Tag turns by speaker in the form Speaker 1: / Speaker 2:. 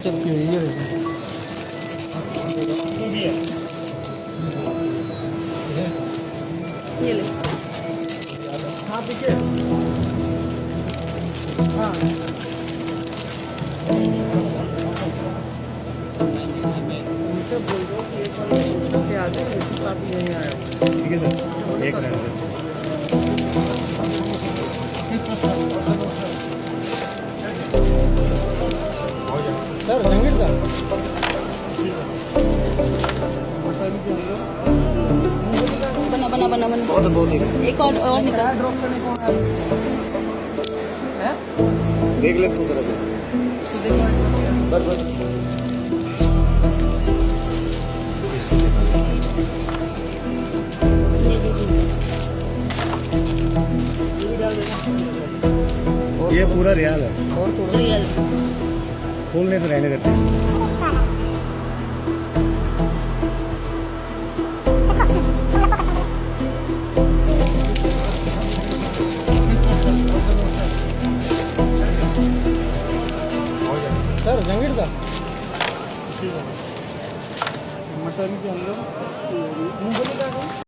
Speaker 1: चक्की हुई है
Speaker 2: ये ले।
Speaker 1: हाँ देखिए हाँ उनसे बोल दो कि एक बार पूछना कि आ जाए काफ़ी नहीं आया
Speaker 3: ठीक है सर, एक मिनट
Speaker 1: सर जहांगीर सर
Speaker 2: बना बना बना बना
Speaker 3: बहुत ही
Speaker 2: एक और निकाल।
Speaker 1: ड्रॉप करने कौन है
Speaker 3: देख ले तू जरा बस बस ये पूरा रियाल है,
Speaker 2: रियल
Speaker 3: खोलने से रहने देते हैं।
Speaker 1: सर जहांगीर सर मटन के अंदर मूंगफली का